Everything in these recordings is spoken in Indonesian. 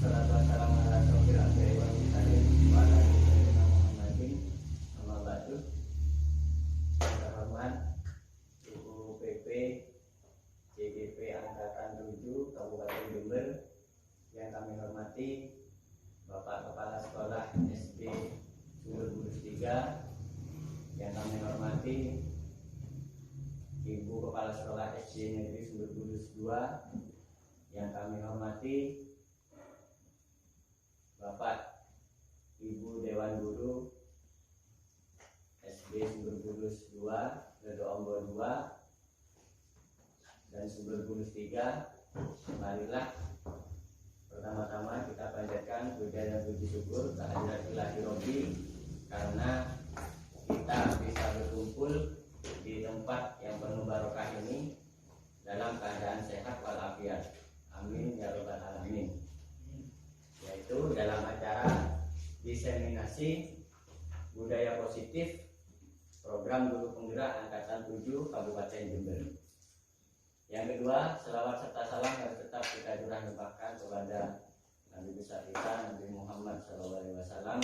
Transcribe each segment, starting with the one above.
Salatu wassalamu ala asyrofil anbiya'i wal mursalin wa ala alihi sayyidina Muhammadin amma ba'du. Yang terhormat Ibu PP JGP Angkatan 7 Kabupaten Jember, yang kami hormati Bapak Kepala Sekolah SD Sumber Bulus 3, yang kami hormati Ibu Kepala Sekolah SD Negeri Sumber Bulus 2, yang kami hormati Bapak Ibu Dewan Guru SD Sumber Bulus 2, Ledo Ombo 2 dan Sumber Bulus 3. Marilah pertama-tama kita panjatkan puja dan puji syukur kehadirat Ilahi Robbi, karena kita bisa berkumpul di tempat yang penuh barokah ini dalam keadaan sehat walafiat. Amin ya robbal alamin. Yaitu dalam acara diseminasi budaya positif program guru penggerak angkatan 7 Kabupaten Jember. Yang kedua, selawat serta salam harus tetap kita curah limpahkan kepada Nabi besar kita, Nabi Muhammad SAW,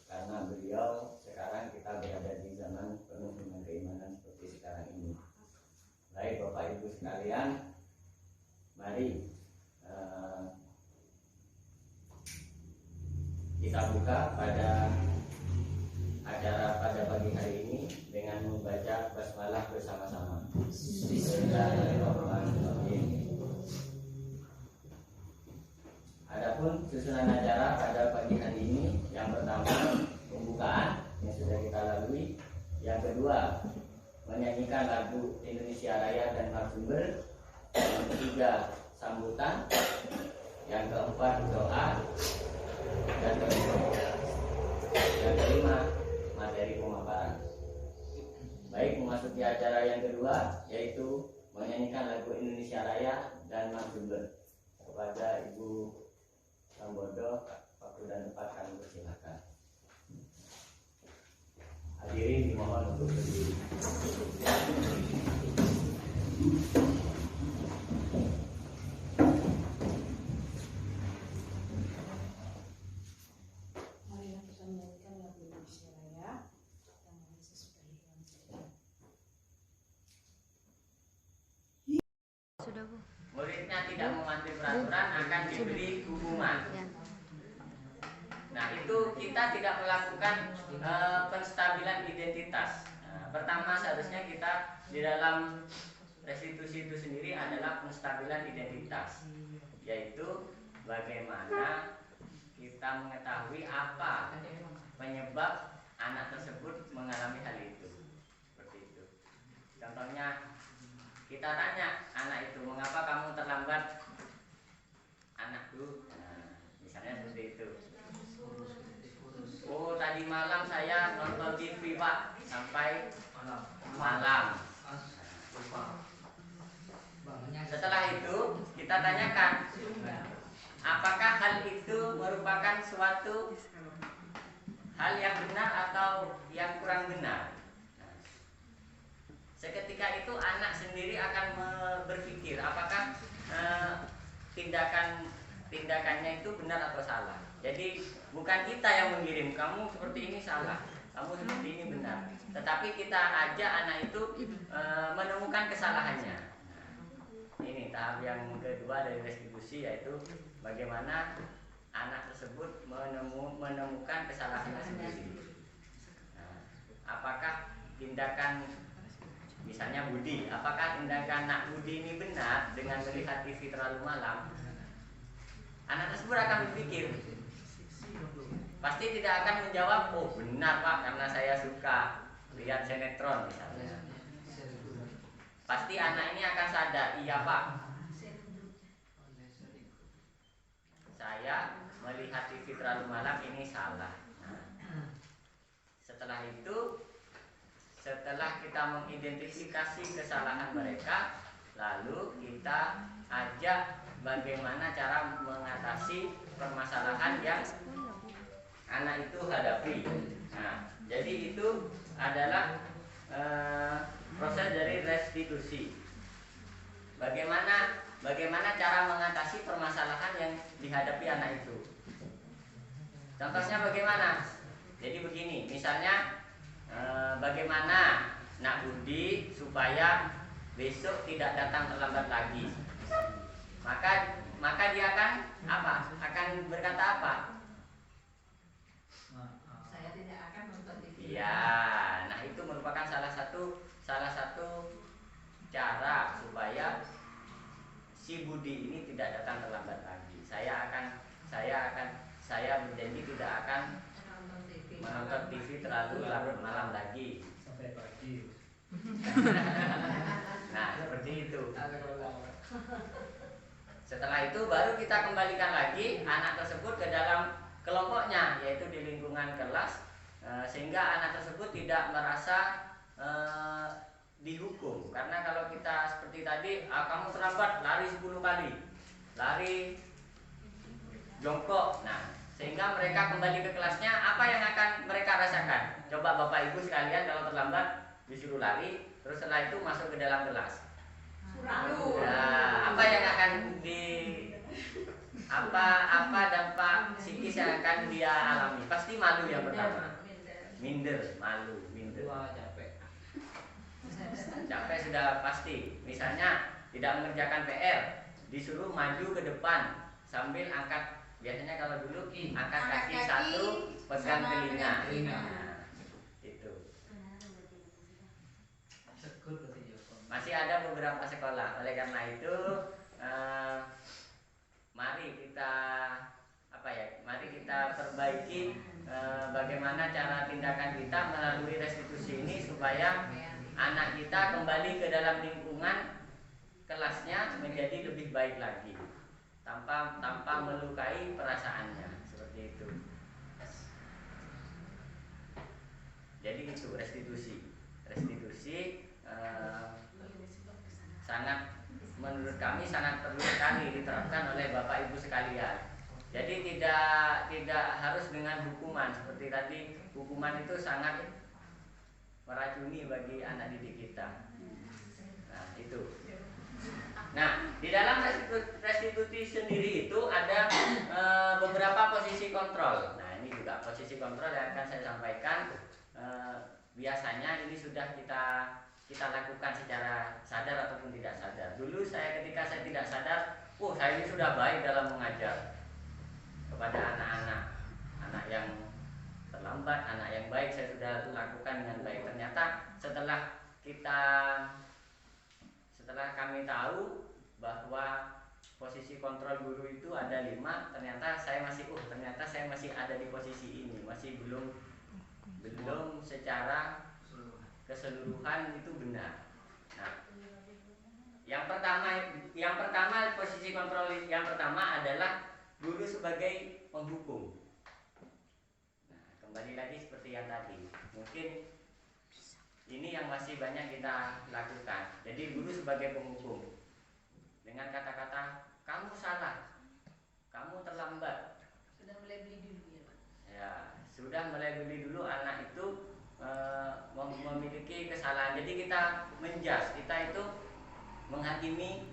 karena beliau sekarang kita berada di zaman penuh dengan keimanan seperti sekarang ini. Baik Bapak Ibu sekalian, mari kita buka pada acara pada pagi hari ini dengan membaca basmalah bersama-sama. Bismillahirrahmanirrahim. Adapun susunan acara pada pagi hari ini, yang pertama pembukaan yang sudah kita lalui, yang kedua menyanyikan lagu Indonesia Raya dan Marsumber, yang ketiga sambutan, yang keempat doa, dan yang kelima materi pemaparan. Baik, memasuki acara yang kedua, yaitu menyanyikan lagu Indonesia Raya dan Marsumber. Kepada Ibu Sambodo, waktu dan tempat kami persilakan. Hadirin dimohon untuk berdiri. Muridnya tidak mematuhi peraturan akan diberi hukuman. Nah, itu kita tidak melakukan penstabilan identitas. Pertama, seharusnya kita di dalam restitusi itu sendiri adalah penstabilan identitas, yaitu bagaimana kita mengetahui apa penyebab anak tersebut mengalami hal itu. Seperti itu. Contohnya, kita tanya anak itu, mengapa kamu terlambat, anakku? Nah, misalnya seperti itu. Oh, tadi malam saya nonton TV Pak sampai malam. Setelah itu kita tanyakan, apakah hal itu merupakan suatu hal yang benar atau yang kurang benar? Seketika itu anak sendiri akan berpikir apakah tindakannya itu benar atau salah. Jadi bukan kita yang mengirim, kamu seperti ini salah, kamu seperti ini benar, tetapi kita ajak anak itu menemukan kesalahannya. Ini tahap yang kedua dari restitusi, yaitu bagaimana anak tersebut menemukan kesalahannya sendiri. Apakah tindakan, misalnya Budi, apakah tindakan Nak Budi ini benar dengan melihat TV terlalu malam? Anak tersebut akan berpikir, pasti tidak akan menjawab, oh benar Pak, karena saya suka lihat sinetron misalnya. Pasti anak ini akan sadar, iya Pak, saya melihat TV terlalu malam ini salah. Setelah itu, setelah kita mengidentifikasi kesalahan mereka, lalu kita ajak bagaimana cara mengatasi permasalahan yang anak itu hadapi. Nah, jadi itu adalah proses dari restitusi. Bagaimana bagaimana cara mengatasi permasalahan yang dihadapi anak itu. Contohnya bagaimana? Jadi begini, misalnya bagaimana Nak Budi supaya besok tidak datang terlambat lagi. Maka dia akan apa? Akan berkata apa? Saya tidak akan nonton TV. Iya, nah itu merupakan salah satu cara supaya si Budi ini tidak datang terlambat lagi. Saya berjanji tidak akan menonton TV terlalu larut malam lagi sampai pagi. Nah, seperti itu. Setelah itu baru kita kembalikan lagi anak tersebut ke dalam kelompoknya, yaitu di lingkungan kelas, sehingga anak tersebut tidak merasa dihukum. Karena kalau kita seperti tadi, kamu terlambat lari 10 kali, lari jongkok. Nah, sehingga mereka kembali ke kelasnya, apa yang akan mereka rasakan? Coba Bapak Ibu sekalian, kalau terlambat disuruh lari, terus setelah itu masuk ke dalam kelas. Malu. Nah, apa yang akan apa dampak psikis yang akan dia alami? Pasti malu yang pertama. Minder, malu, minder. Capek sudah pasti. Misalnya tidak mengerjakan PR, disuruh maju ke depan sambil angkat. Biasanya kalau dulu angkat kaki satu, pegang telinga. Nah, itu. Masih ada beberapa sekolah. Oleh karena itu, mari kita perbaiki bagaimana cara tindakan kita melalui restitusi ini supaya anak kita kembali ke dalam lingkungan kelasnya menjadi lebih baik lagi, tanpa melukai perasaannya, seperti itu. Jadi itu restitusi sangat, menurut kami sangat perlu sekali diterapkan oleh Bapak Ibu sekalian. Jadi tidak harus dengan hukuman seperti tadi. Hukuman itu sangat meracuni bagi anak didik kita. Nah, itu. Nah, di dalam restitusi sendiri itu ada beberapa posisi kontrol. Nah, ini juga posisi kontrol yang akan saya sampaikan. Biasanya ini sudah kita lakukan secara sadar ataupun tidak sadar. Dulu ketika saya tidak sadar, saya ini sudah baik dalam mengajar kepada anak yang terlambat, anak yang baik saya sudah lakukan dengan baik. Ternyata setelah kami tahu bahwa posisi kontrol guru itu ada 5, ternyata saya masih ada di posisi ini, masih belum secara keseluruhan itu benar. Nah, yang pertama posisi kontrol yang pertama adalah guru sebagai penghukum. Nah, kembali lagi seperti yang tadi, mungkin ini yang masih banyak kita lakukan. Jadi guru sebagai penghukum dengan kata-kata kamu salah, kamu terlambat. Sudah mulai beli dulu ya Pak? Ya, sudah mulai beli dulu anak itu memiliki kesalahan. Jadi kita menjudge, kita itu menghakimi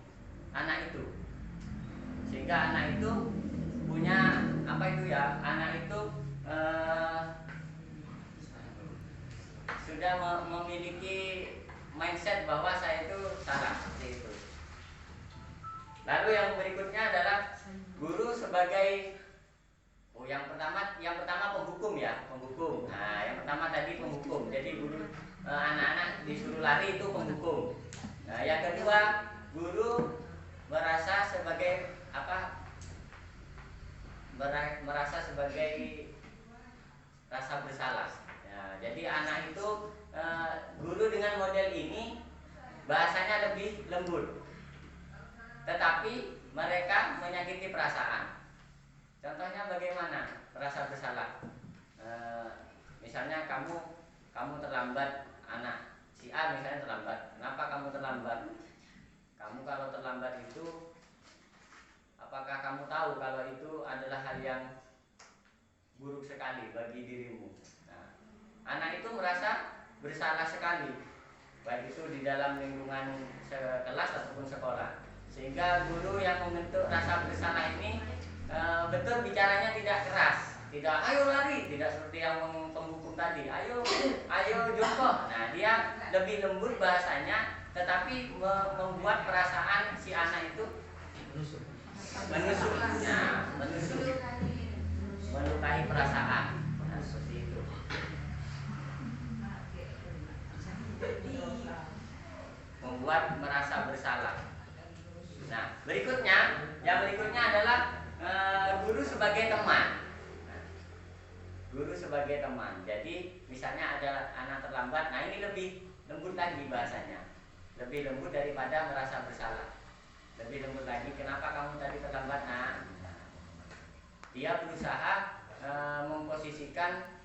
anak itu, sehingga anak itu punya anak itu sudah memiliki mindset bahwa saya itu salah, seperti itu. Lalu yang berikutnya adalah guru sebagai yang pertama penghukum ya, penghukum. Nah, yang pertama tadi penghukum. Jadi guru anak-anak disuruh lari itu penghukum. Nah, yang kedua guru merasa sebagai rasa bersalah. Ya, jadi anak itu guru dengan model ini bahasanya lebih lembut, tetapi mereka menyakiti perasaan. Contohnya bagaimana rasa bersalah? Misalnya kamu terlambat, anak si A misalnya terlambat. Kenapa kamu terlambat? Kamu kalau terlambat itu, apakah kamu tahu kalau itu adalah hal yang buruk sekali bagi dirimu? Nah, anak itu merasa bersalah sekali, baik itu di dalam lingkungan kelas ataupun sekolah. Sehingga guru yang membentuk rasa bersalah ini betul bicaranya tidak keras, tidak ayo lari, tidak seperti yang penghukum tadi, ayo jongkok. Nah, dia lebih lembut bahasanya, tetapi membuat perasaan si anak itu menusuk, melukai perasaan. Nah, seperti itu. Membuat merasa bersalah. Nah, yang berikutnya adalah guru sebagai teman. Guru sebagai teman. Jadi misalnya ada anak terlambat, nah ini lebih lembut lagi bahasanya, lebih lembut daripada merasa bersalah. Lebih lembut lagi, kenapa kamu tadi terlambat? Nah, dia berusaha memposisikan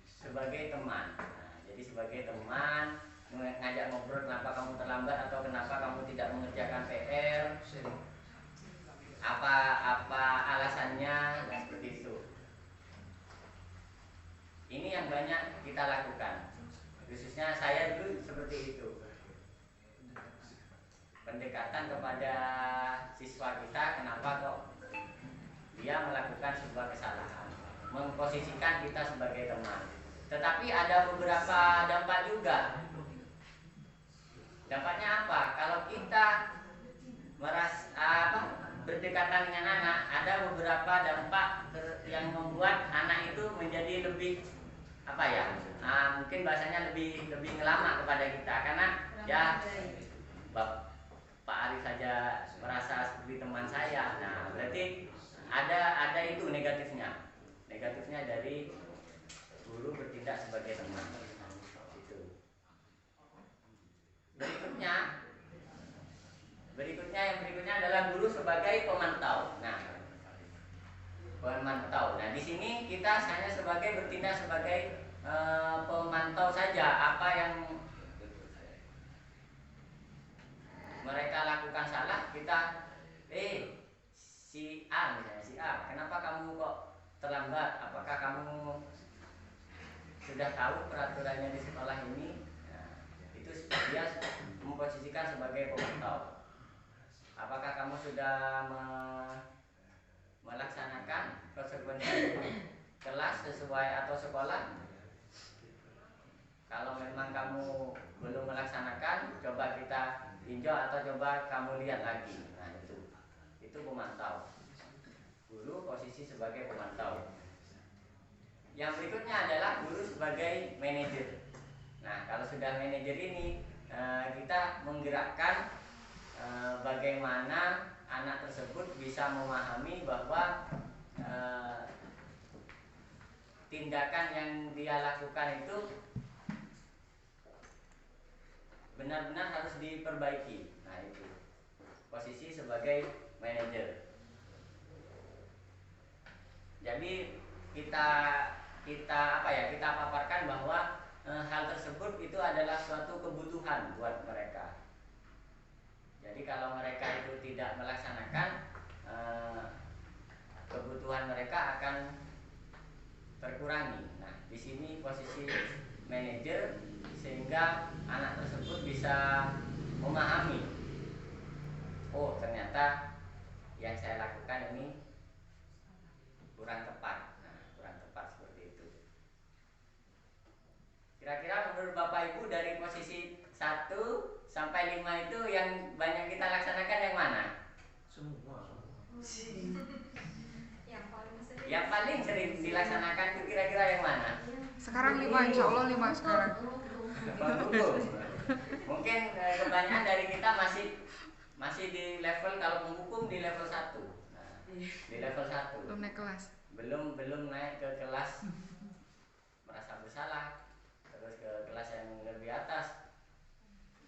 sebagai teman. Nah, jadi sebagai teman ngajak ngobrol, kenapa kamu terlambat atau kenapa kamu tidak mengerjakan PR, apa alasannya, nah, seperti itu. Ini yang banyak kita lakukan, khususnya saya dulu seperti itu. Pendekatan kepada siswa kita, kenapa kok dia melakukan sebuah kesalahan, memposisikan kita sebagai teman. Tetapi ada beberapa dampak juga. Dampaknya apa? Kalau kita berdekatan dengan anak, ada beberapa dampak yang membuat anak itu menjadi lebih mungkin bahasanya lebih ngelama kepada kita, karena ya Pak Ari saja merasa seperti teman saya. Nah, berarti ada itu negatifnya dari guru bertindak sebagai teman. Itu. Berikutnya adalah guru sebagai pemantau. Nah, di sini kita hanya bertindak sebagai pemantau saja. Apa yang mereka lakukan salah, kita si A, kenapa kamu kok terlambat? Apakah kamu sudah tahu peraturannya di sekolah ini? Nah, itu dia memposisikan sebagai pemantau. Apakah kamu sudah melaksanakan konsekuensi kelas sesuai atau sekolah? Kalau memang kamu belum melaksanakan, coba kita tinjau atau coba kamu lihat lagi. Nah, itu pemantau. Guru posisi sebagai pemantau. Yang berikutnya adalah guru sebagai manajer. Nah, kalau sudah manajer ini, kita menggerakkan bagaimana anak tersebut bisa memahami bahwa tindakan yang dia lakukan itu benar-benar harus diperbaiki. Nah, itu posisi sebagai manajer. Jadi kita paparkan bahwa hal tersebut itu adalah suatu kebutuhan buat mereka. Jadi kalau mereka itu tidak melaksanakan, kebutuhan mereka akan terkurangi. Nah, di sini posisi manajer, sehingga anak tersebut bisa memahami, oh ternyata yang saya lakukan ini kurang tepat. Nah, kurang tepat seperti itu. Kira-kira menurut Bapak Ibu dari posisi 1 sampai 5 itu yang banyak kita laksanakan yang mana? Semua. Yang paling sering dilaksanakan itu kira-kira yang mana? Sekarang 5, insya Allah 5 sekarang. Mungkin kebanyakan dari kita masih di level, kalau menghukum di level 1. Nah, di level 1. Belum naik kelas. Belum naik ke kelas merasa bersalah, terus ke kelas yang lebih atas.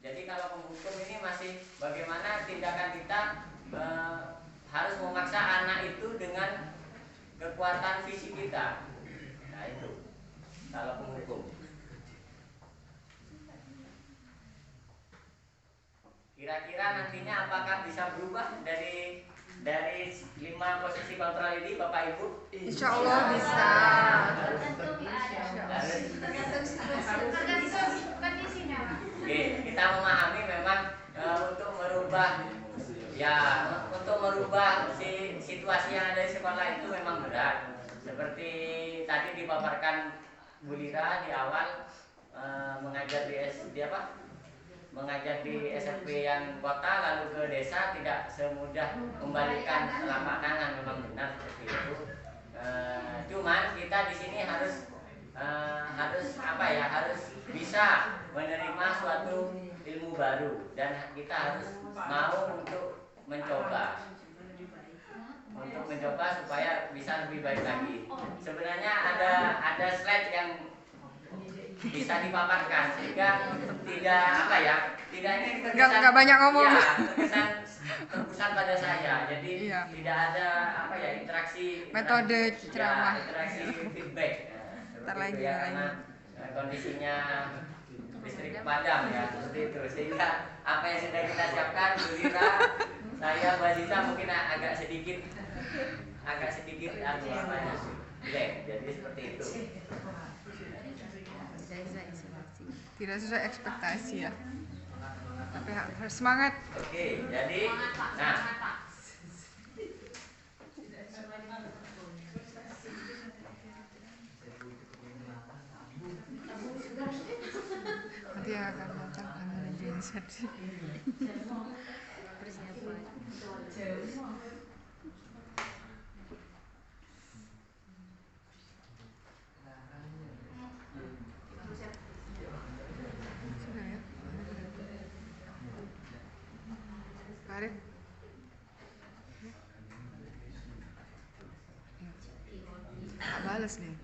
Jadi kalau menghukum ini masih bagaimana tindakan kita harus memaksa anak itu dengan kekuatan fisik kita. Nah, itu kalau penghukum. Kira-kira nantinya apakah bisa berubah dari 5 posisi kontrol ini, Bapak Ibu? Insya Allah bisa. Kondisinya. Oke, kita memahami memang untuk merubah Ya, untuk merubah situasi yang ada di sekolah itu memang berat. Seperti tadi dipaparkan Bu Lira di awal, mengajar di mengajar di SMP yang kota lalu ke desa tidak semudah membalikan telapak tangan, memang benar seperti itu. Cuman kita di sini harus harus bisa menerima suatu ilmu baru dan kita harus mau untuk mencoba supaya bisa lebih baik lagi. Sebenarnya ada slide yang bisa dipaparkan sehingga tidak ini Nggak banyak ngomong. ya, terkesan pada saya. Jadi Iya. tidak ada interaksi Metode ceramah. interaksi feedback. Ntar Seperti itu lagi, ya, ntar karena kondisinya listrik padam ya, seperti itu. Sehingga apa yang sudah kita siapkan, Bu Lira, saya, Bu Aziza mungkin agak sedikit jelek. Jadi seperti itu. Tidak sesuai ekspektasi ya. Tapi harus semangat. Oke, jadi nah Nanti akan bacakan penjelasan. Sudah ya. Arif. Tak balas nih.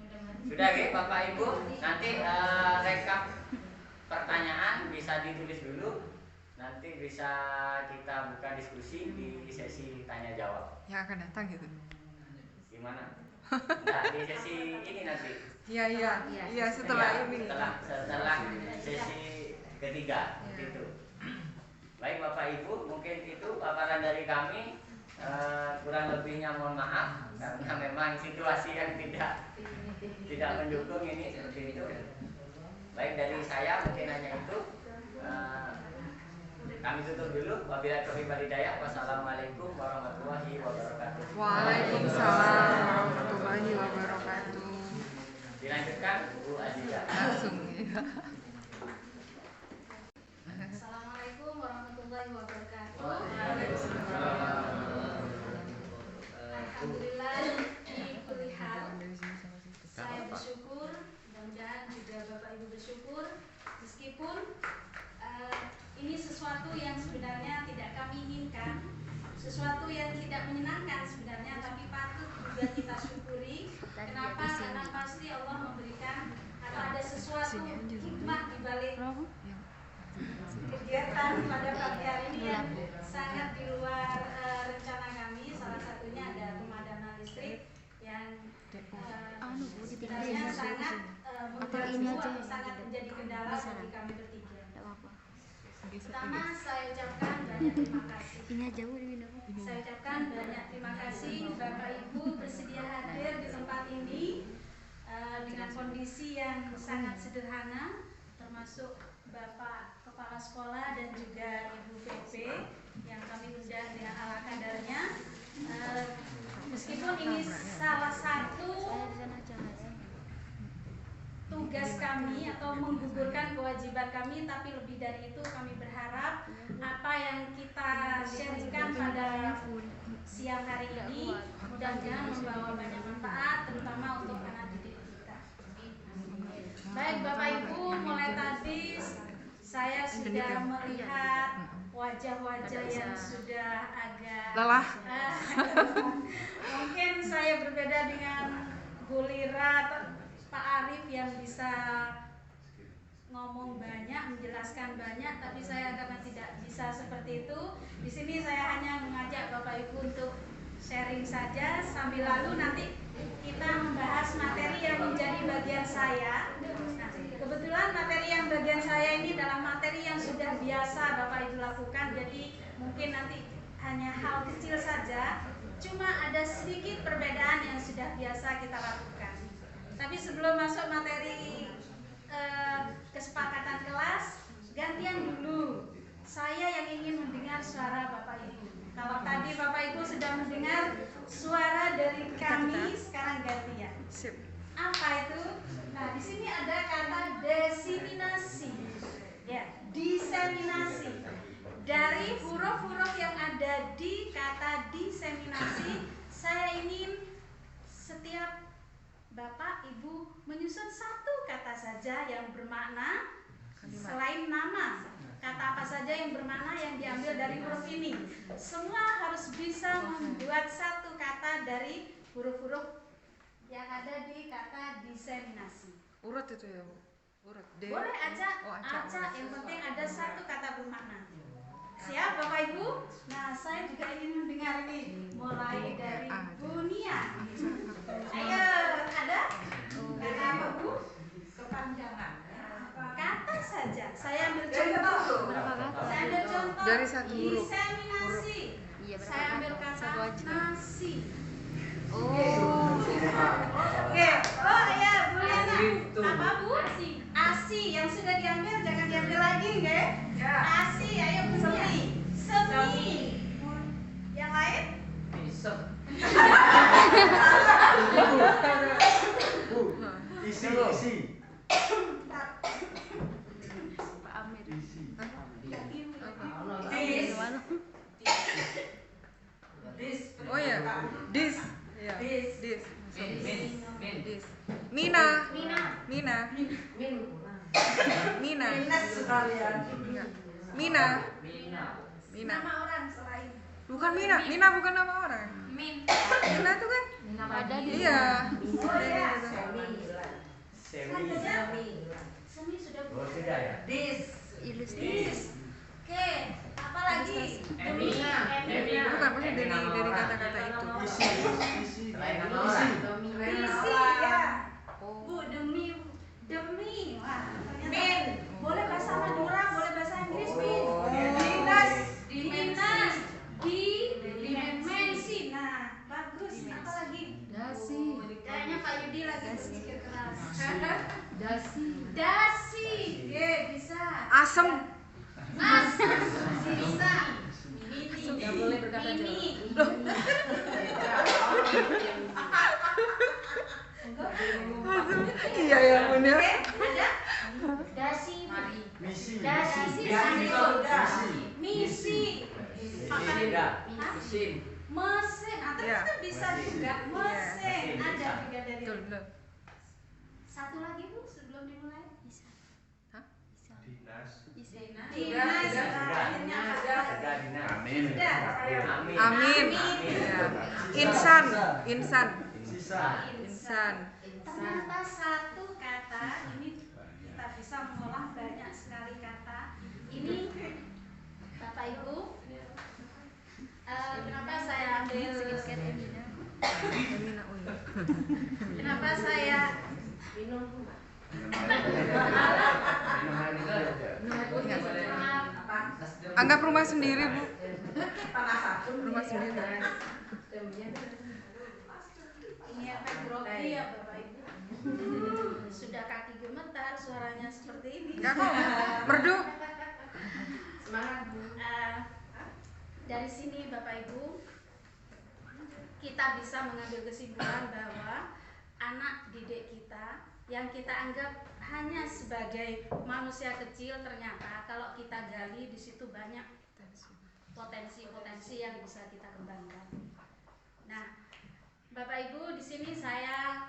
sudah ya Bapak Ibu, nanti rekap pertanyaan bisa ditulis dulu, nanti bisa kita buka diskusi di sesi tanya jawab. Yang akan datang gitu. Gimana? Nah, di sesi ini nanti. Iya setelah Ya, ini. setelah sesi ketiga itu. Baik Bapak Ibu, mungkin itu paparan dari kami. Kurang lebihnya mohon maaf karena memang situasi yang tidak mendukung ini seperti itu. Baik dari saya mungkin hanya itu. Kami tutup dulu. Wabillahi taufiq wal hidayah. Wassalamualaikum warahmatullahi wabarakatuh. Waalaikumsalam warahmatullahi wabarakatuh. Dilanjutkan Bu Aziza. Langsung ya. Assalamualaikum warahmatullahi wabarakatuh. Alhamdulillah di kulli hal. Saya bersyukur, mudah-mudahan juga Bapak Ibu bersyukur, meskipun ini sesuatu yang sebenarnya tidak kami inginkan, sesuatu yang tidak menyenangkan sebenarnya, tapi patut juga kita syukuri. Kenapa? Karena pasti Allah memberikan atau ada sesuatu hikmah di balik kegiatan pada pagi hari ini yang sangat di luar rencana kami. Salah satunya ada pemadaman listrik yang sebenarnya sangat mengganggu atau sangat menjadi kendala bagi kami bertiga. Pertama, saya ucapkan banyak terima kasih. Saya ucapkan banyak terima kasih Bapak Ibu bersedia hadir di tempat ini dengan kondisi yang sangat sederhana, termasuk Bapak Kepala Sekolah dan juga Ibu PP yang kami undang dengan ala kadarnya. Meskipun ini salah satu tugas kami atau menggugurkan kewajiban kami, tapi lebih dari itu kami berharap apa yang kita sharingkan pada siang hari ini mudah-mudahan membawa banyak manfaat, terutama untuk anak didik kita. Baik Bapak Ibu, mulai tadi saya sudah melihat wajah-wajah yang sudah agak Lelah. Mungkin saya berbeda dengan Bu Lira atau Pak Arif yang bisa ngomong banyak, menjelaskan banyak, tapi saya karena tidak bisa seperti itu. Di sini saya hanya mengajak Bapak Ibu untuk sharing saja, sambil lalu nanti kita membahas materi yang menjadi bagian saya. Nah, kebetulan materi yang bagian saya ini adalah materi yang sudah biasa Bapak Ibu lakukan, jadi mungkin nanti hanya hal kecil saja, cuma ada sedikit perbedaan yang sudah biasa kita lakukan. Tapi sebelum masuk materi kesepakatan kelas, gantian dulu. Saya yang ingin mendengar suara Bapak Ibu. Kalau tadi Bapak Ibu sudah mendengar suara dari kami, sekarang gantian. Sip. Apa itu? Nah, di sini ada kata diseminasi. Ya, diseminasi. Dari huruf-huruf yang ada di kata diseminasi, saya ingin setiap Bapak Ibu menyusun satu kata saja yang bermakna selain nama. Kata apa saja yang bermakna yang diambil dari huruf ini. Semua harus bisa membuat satu kata dari huruf-huruf yang ada di kata diseminasi. Urut itu ya, Bu. Urut. D. Boleh acak, Oh, acak. acak, yang penting ada satu kata bermakna. Siap Bapak Ibu? Nah, saya juga ingin mendengar ini. Mulai dari Bunia. Ayo, ada? Kata apa Bu? Kepanjangan. Kata saja. Saya ambil contoh. Saya ambil contoh. Dari satu huruf. Diseminasi. Iya, berapa Saya ambil kata? kata Satu aja. nasi. Oh. Oke. Oh iya, Bu Liana. Apa Bu? Asi. Yang sudah diambil jangan diambil lagi, nggak? Asi. Ayo bunyi. Semi. Yang lain? Isi. Pak Amir. Oh ya, dis. Ya. Dis. Dis. Min. Dis. Mina. Mina. Mina. Mina. Minus sekalian. Enggak. Mina. Mina. Nama orang selain Bukan Mina. Mina bukan nama orang. Min. Mina itu kan? Ada di Iya. Oh ya. Semi. Semi sudah Oh, tidak ya? ilustrasi. Dis. Oke. Apa lagi? Emina. Bukan, maksudnya dari kata-kata itu. Selain nama orang. Isi ya. Oh. Bu, demi. Wah, ternyata. Boleh bahasa Madura, boleh bahasa Inggris, Min. Dinas. Dimensi. Nah, bagus. Apa lagi? Dasi. Kayaknya Pak Yudi lagi berpikir keras. Dasi. Oke, bisa. Asem. Masih bisa. Nggak boleh berkata Mini. Iya ya bener. Ada? Dasi. Misi. Misi. Mesin. Mesin. Atau Iya. kita bisa juga mesin. Ada juga dari. Betul, betul. Satu lagi Bu sebelum dimulai. Hah? Dinas. Akhirnya ada. Amin. Sudah. Amin. Ya. Insan. Sisa. Insan. Ternyata satu kata ini kita bisa mengolah banyak sekali kata. Ini Bapak Ibu, kenapa saya ambil Emina. Oh iya. kenapa saya Anggap rumah sendiri, Bu. Rumah sendiri. ini efek grogi ya Bapak Ibu. Sudah kaki gemetar suaranya seperti ini. Enggak kok. Merdu. Dari sini Bapak Ibu kita bisa mengambil kesimpulan bahwa anak didik kita yang kita anggap hanya sebagai manusia kecil, ternyata kalau kita gali di situ banyak potensi-potensi yang bisa kita kembangkan. Nah, Bapak Ibu, di sini saya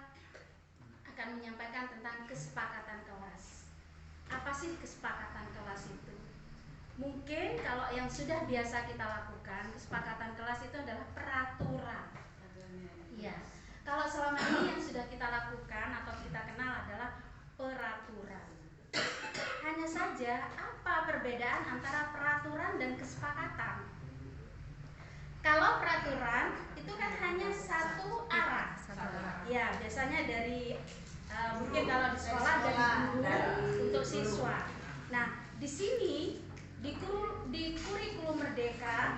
akan menyampaikan tentang kesepakatan kelas. Apa sih kesepakatan kelas itu? Mungkin kalau yang sudah biasa kita lakukan, kesepakatan kelas itu adalah peraturan. Iya. Kalau selama ini yang sudah kita lakukan atau kita kenal adalah peraturan. Hanya saja apa perbedaan antara peraturan dan kesepakatan? Kalau peraturan itu kan hanya satu arah. Ya, biasanya dari mungkin kalau di sekolah dari guru untuk siswa. Nah, di sini di kurikulum Merdeka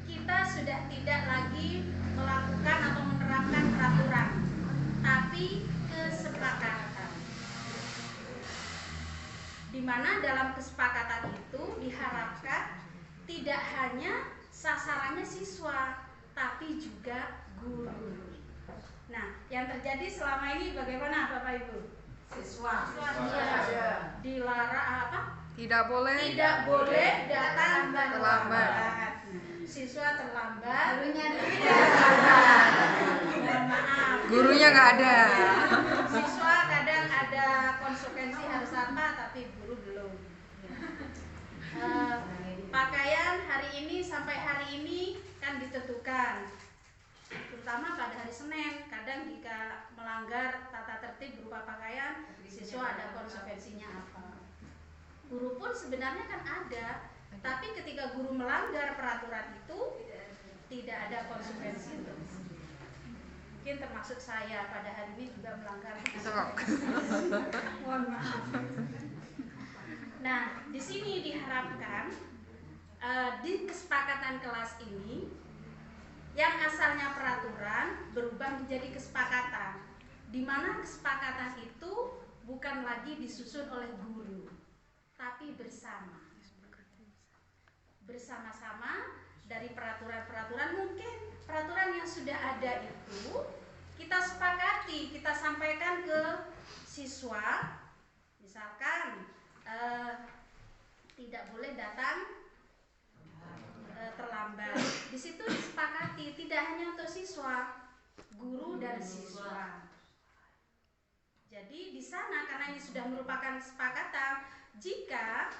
kita sudah tidak lagi melakukan atau menerapkan peraturan, tapi kesepakatan. Di mana dalam kesepakatan itu diharapkan tidak hanya sasarannya siswa, tapi juga guru. Nah, yang terjadi selama ini bagaimana Bapak Ibu? Siswa dilarang apa? Tidak boleh. Tidak boleh datang Terlambat. Siswa terlambat, Gurunya mohon maaf. Gurunya nggak ada. Siswa kadang ada konsekuensi harus apa, tapi guru belum. Pakaian hari ini sampai hari ini kan ditentukan, terutama pada hari Senin. Kadang jika melanggar tata tertib berupa pakaian, siswa ada konsekuensinya apa. Guru pun sebenarnya kan ada, tapi ketika guru melanggar peraturan itu tidak ada konsekuensi itu. Mungkin termasuk saya pada hari ini juga melanggar. Mohon maaf. Nah, di sini diharapkan di kesepakatan kelas ini yang asalnya peraturan berubah menjadi kesepakatan, di mana kesepakatan itu bukan lagi disusun oleh guru, tapi bersama-sama dari peraturan-peraturan. Mungkin peraturan yang sudah ada itu kita sepakati, kita sampaikan ke siswa, misalkan tidak boleh datang terlambat. Di situ disepakati tidak hanya untuk siswa, guru dan siswa. Jadi di sana karena ini sudah merupakan kesepakatan, jika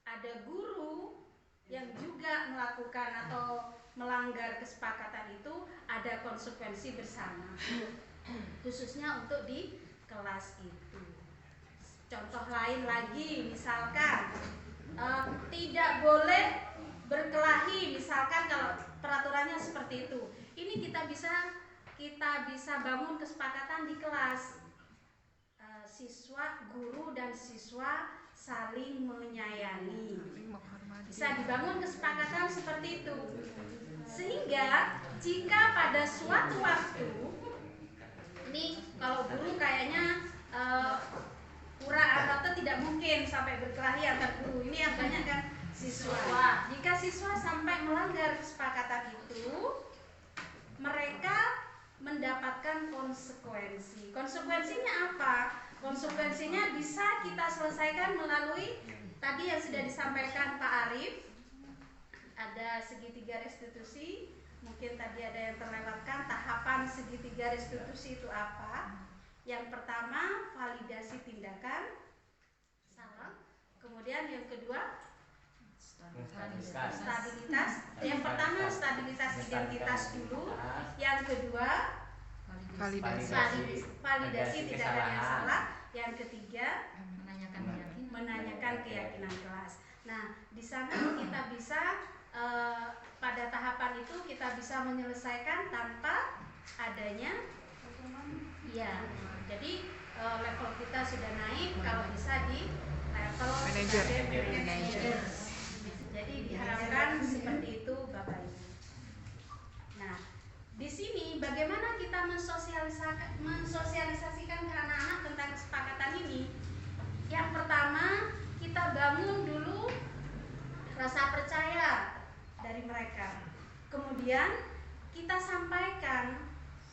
ada guru yang juga melakukan atau melanggar kesepakatan itu, ada konsekuensi bersama, khususnya untuk di kelas itu. Contoh lain lagi, misalkan tidak boleh berkelahi, misalkan kalau peraturannya seperti itu. Ini kita bisa bangun kesepakatan di kelas. Siswa, guru dan siswa saling menyayangi. Bisa dibangun kesepakatan seperti itu. Sehingga jika pada suatu waktu, ini kalau guru kayaknya kurang atau tidak mungkin sampai berkelahi antar guru. Ini yang banyak kan siswa. Jika siswa sampai melanggar kesepakatan itu, mereka mendapatkan konsekuensi. Konsekuensinya apa? Konsekuensinya bisa kita selesaikan melalui tadi yang sudah disampaikan Pak Arief. Ada segitiga restitusi. Mungkin tadi ada yang terlewatkan. Tahapan segitiga restitusi itu apa? Yang pertama, validasi tindakan. Salah. Kemudian yang kedua, stabilitas. Yang pertama stabilitas identitas dulu. Yang kedua validasi tidak ada yang salah. Yang ketiga menanyakan keyakinan kelas. Nah, di sana kita bisa pada tahapan itu kita bisa menyelesaikan tanpa adanya jadi level kita sudah naik kalau bisa di level manajer. Jadi diharapkan seperti itu Bapak Ibu. Nah, di sini bagaimana kita mensosialisasikan ke anak-anak tentang kesepakatan ini? Yang pertama, kita bangun dulu rasa percaya dari mereka. Kemudian kita sampaikan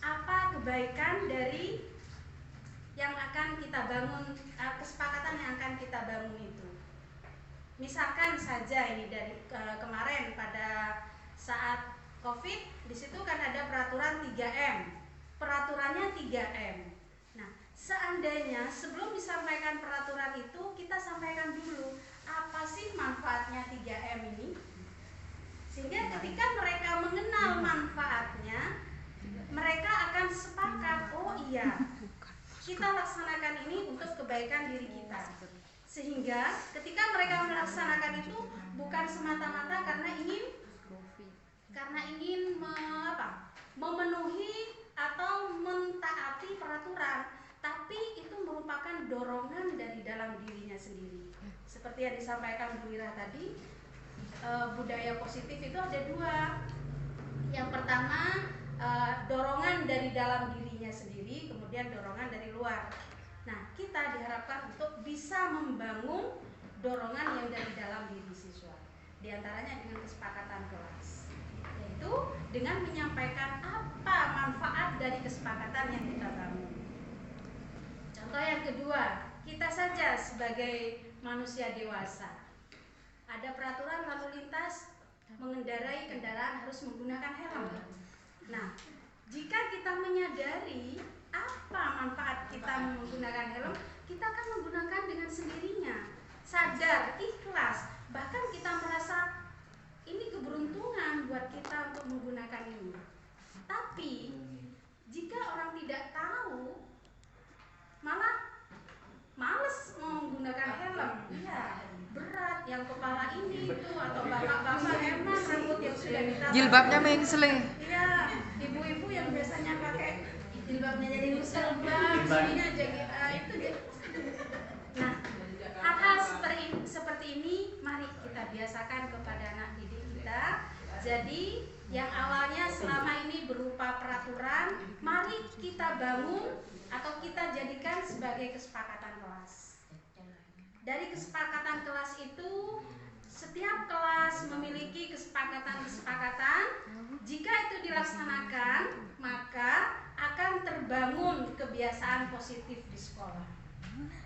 apa kebaikan dari yang akan kita bangun, kesepakatan yang akan kita bangun itu. Misalkan saja ini dari kemarin pada saat COVID, di situ kan ada peraturan 3M. Peraturannya 3M. Nah, seandainya sebelum disampaikan peraturan itu, kita sampaikan dulu apa sih manfaatnya 3M ini. Sehingga ketika mereka mengenal manfaatnya, mereka akan sepakat, oh iya, kita laksanakan ini untuk kebaikan diri kita. Sehingga ketika mereka melaksanakan itu bukan semata-mata karena ingin memenuhi atau mentaati peraturan, tapi itu merupakan dorongan dari dalam dirinya sendiri. Seperti yang disampaikan Bu Ira tadi, budaya positif itu ada dua. Yang pertama dorongan dari dalam dirinya sendiri, kemudian dorongan dari luar. Nah, kita diharapkan untuk bisa membangun dorongan yang dari dalam diri siswa. diantaranya dengan kesepakatan kelas, yaitu dengan menyampaikan apa manfaat dari kesepakatan yang kita bangun. Contoh yang kedua, kita saja sebagai manusia dewasa, ada peraturan lalu lintas mengendarai kendaraan harus menggunakan helm. Nah, jika kita menyadari apa manfaat kita menggunakan helm, kita akan menggunakan dengan sendirinya, sadar, ikhlas, bahkan kita merasa ini keberuntungan buat kita untuk menggunakan ini. Tapi jika orang tidak tahu, malah males menggunakan helm, ya berat, yang kepala ini itu, atau bapak-bapak emang rambut yang sudah ditata, Jilbabnya mengsele. iya, ibu-ibu yang biasanya pakai jilbabnya jadi serban, ininya jadi itu. Nah, hal-hal seperti ini mari kita biasakan kepada anak didik kita. Jadi yang awalnya selama ini berupa peraturan, mari kita bangun atau kita jadikan sebagai kesepakatan kelas. Dari kesepakatan kelas itu, setiap kelas memiliki kesepakatan-kesepakatan. Jika itu dilaksanakan, maka akan terbangun kebiasaan positif di sekolah.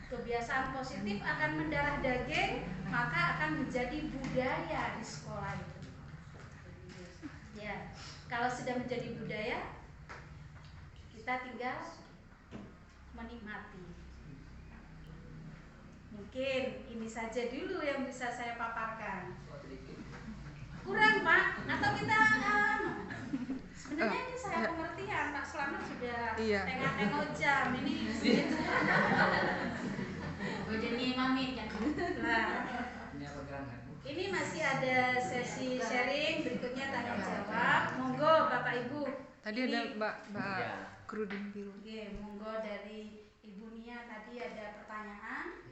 Kebiasaan positif akan mendarah daging, maka akan menjadi budaya di sekolah itu. Ya, kalau sudah menjadi budaya, kita tinggal menikmati. Mungkin ini saja dulu yang bisa saya paparkan. Kurang, Pak? Atau kita sebenarnya ini saya pengertian, Pak Slamet sudah tengah-tengah jam ini. Jadi mamin kan. Nah, ini masih ada sesi sharing, berikutnya tanya jawab. Monggo Bapak Ibu. Tadi ada Mbak kerudung biru. Oke, monggo dari Ibu Nia tadi ada pertanyaan.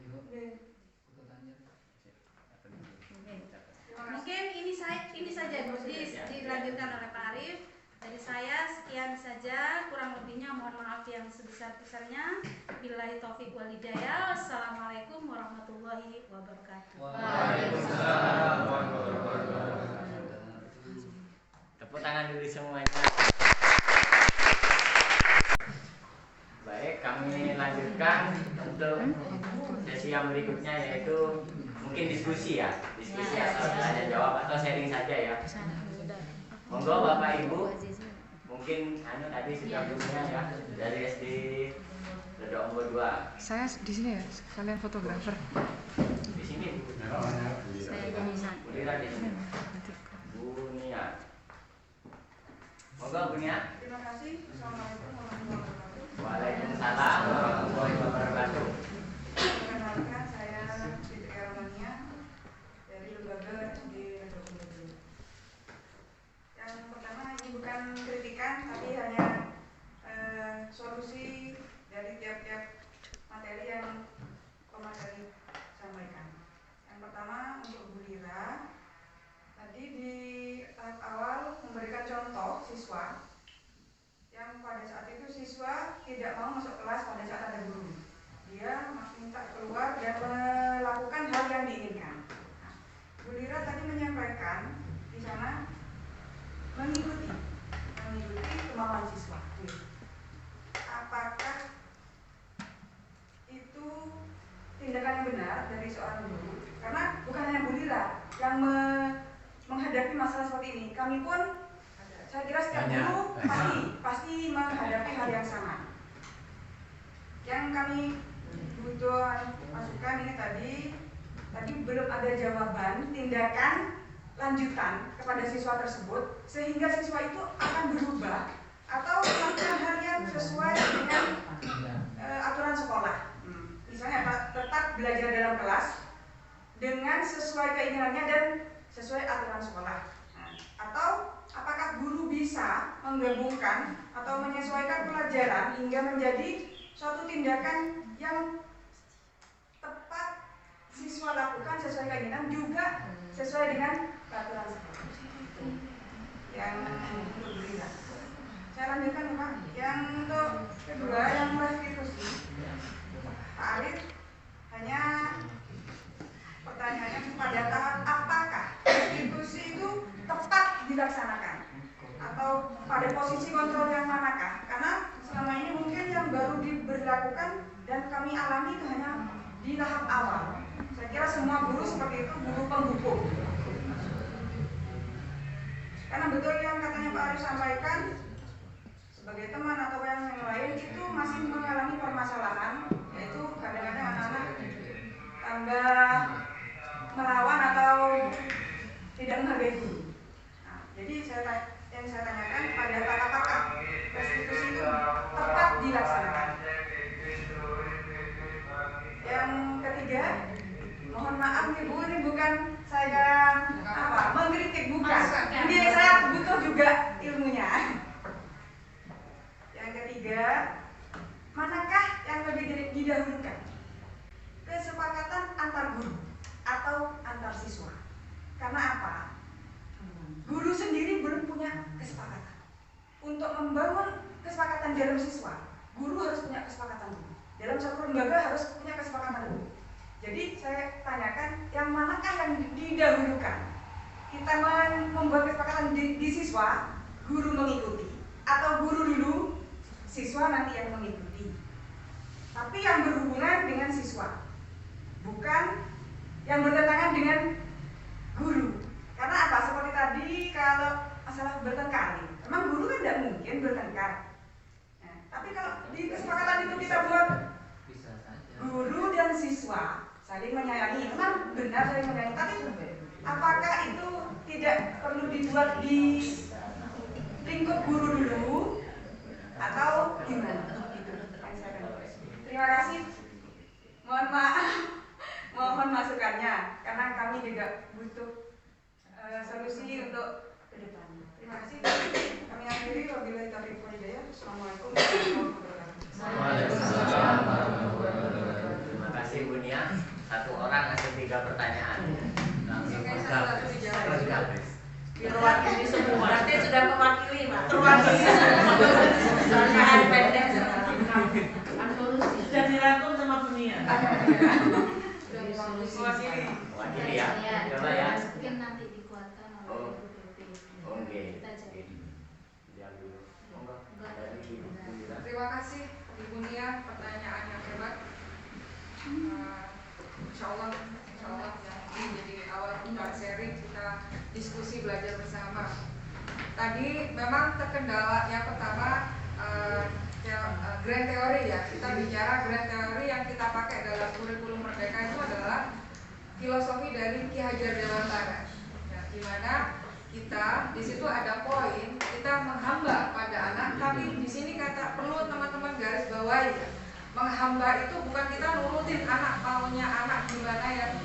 Mungkin ini saja dulu dilanjutkan oleh Pak Arief. Dari saya sekian saja, kurang lebihnya mohon maaf yang sebesar-besarnya. Billahi taufik wal hidayah. Wassalamualaikum warahmatullahi wabarakatuh. Waalaikumsalam warahmatullahi wabarakatuh. Tepuk tangan dulu semuanya. Baik, kami lanjutkan untuk sesi yang berikutnya, yaitu mungkin diskusi ya, atau tanya jawab atau sharing saja ya. Monggo Bapak Ibu, mungkin tadi sudah punya ya dari SD Ledok 2. Saya di sini ya, kalian fotografer. Di sini. Saya jadi Bulira di sini. Bu Nia. Monggo Bu Nia. Terima kasih. Assalamualaikum warahmatullahi wabarakatuh. Waalaikumsalam warahmatullahi wabarakatuh. Perkenalkan, saya Fitri Armania dari Lembaga SD Ledok 2. Yang pertama, ini bukan kritikan, tapi hanya solusi dari tiap-tiap materi yang pemateri sampaikan. Yang pertama untuk Bu Lira, tadi di tahap awal memberikan contoh siswa yang pada saat itu siswa tidak mau masuk kelas pada saat ada guru. Dia minta keluar dan melakukan hal yang diinginkan. Nah, Bu Lira tadi menyampaikan di sana mengikuti kemauan siswa. Apakah itu tindakan yang benar dari seorang guru? Karena bukan hanya Bu Lira yang menghadapi masalah seperti ini, kami pun, saya kira setiap guru pasti menghadapi hal yang sama. Yang kami butuh masukan ini tadi belum ada jawaban tindakan lanjutan kepada siswa tersebut, sehingga siswa itu akan berubah atau melakukan hal yang sesuai dengan aturan sekolah. Misalnya tetap belajar dalam kelas dengan sesuai keinginannya dan sesuai aturan sekolah. Atau apakah guru bisa menggabungkan atau menyesuaikan pelajaran hingga menjadi suatu tindakan yang tepat siswa lakukan sesuai keinginan juga sesuai dengan peraturan sekolah. Yang untuk berita. Saya lanjutkan ya Pak. Yang untuk kedua yang restitusi, Pak Arief hanya pertanyaannya pada tahap apakah restitusi pada posisi kontrol yang manakah? Karena selama ini mungkin yang baru diberlakukan dan kami alami itu hanya di tahap awal. Saya kira semua guru seperti itu, guru penghubung. Karena betul yang katanya Pak Arif sampaikan, sebagai teman atau yang lain itu masih mengalami permasalahan, yaitu kadang-kadang anak-anak tambah melawan atau tidak menghargai guru. Nah, jadi yang saya tanyakan pada apakah restitusi itu tepat dilaksanakan. Yang ketiga, mohon maaf nih Bu, ini bukan saya mengkritik, bukan. Ini saya butuh juga ilmunya. Yang ketiga, manakah yang lebih didahulukan? Kesepakatan antar guru atau antar siswa? Karena apa? Guru sendiri belum punya kesepakatan. Untuk membangun kesepakatan dalam siswa, guru harus punya kesepakatan dulu. Dalam satu lembaga harus punya kesepakatan dulu. Jadi saya tanyakan, yang manakah yang didahulukan? Kita membuat kesepakatan di siswa, guru mengikuti, atau guru dulu, siswa nanti yang mengikuti. Tapi yang berhubungan dengan siswa, bukan yang bertentangan dengan guru. Karena apa? Seperti tadi kalau masalah bertengkar, memang guru kan tidak mungkin bertengkar. Nah, tapi kalau di kesepakatan itu kita buat guru dan siswa saling menyayangi, memang benar saling menyayangi. Tapi apakah itu tidak perlu dibuat di lingkup guru dulu atau gimana? Terima kasih. Mohon maaf, mohon masukannya karena kami juga butuh solusi untuk ke depan. Terima kasih. Kami akhiri wabillahi taufiq wal hidayah. Assalamualaikum warahmatullahi wabarakatuh. Waalaikumsalam warahmatullahi wabarakatuh. Terima kasih Bu Nia. Satu orang ngasih 3 pertanyaan. Langsung menjawab. Terwakili semua. Berarti sudah mewakili, Pak. Terwakili. Soalnya pendek. Sudah dirangkum sama dunia. Mewakili ya. Coba ya. Mungkin nanti dikuatkan oleh Oke. kita jadi. Diam dulu. Monggo. Dari Ibu Ira. Terima kasih Ibu Nia, pertanyaan yang hebat. Insya Allah ya, ini jadi awal bukan sharing, kita diskusi belajar bersama. Tadi memang terkendala yang pertama grand teori ya. Kita bicara grand teori yang kita pakai dalam kurikulum Merdeka itu adalah filosofi dari Ki Hajar Dewantara. Ya, di mana kita di situ ada poin kita menghamba pada anak, tapi di sini kata perlu teman-teman garis bawahi ya. Menghamba itu bukan kita nurutin anak maunya anak gimana yang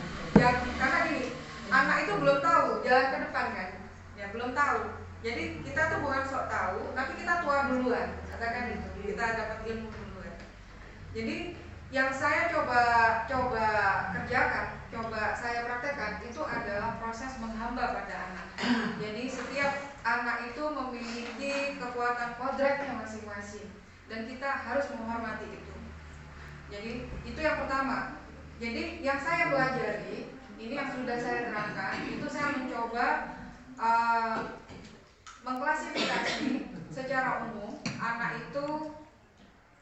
karena gini, anak itu belum tahu jalan ke depan kan, ya belum tahu. Jadi kita tuh bukan sok tahu, tapi kita tua duluan, katakan itu, kita dapat ilmu duluan. Jadi yang saya coba kerjakan, coba saya praktekkan itu adalah proses menghamba pada anak. Jadi setiap anak itu memiliki kekuatan kodratnya masing-masing dan kita harus menghormati itu. Jadi itu yang pertama. Jadi yang saya pelajari, ini yang sudah saya terangkan, itu saya mencoba mengklasifikasi secara umum anak itu,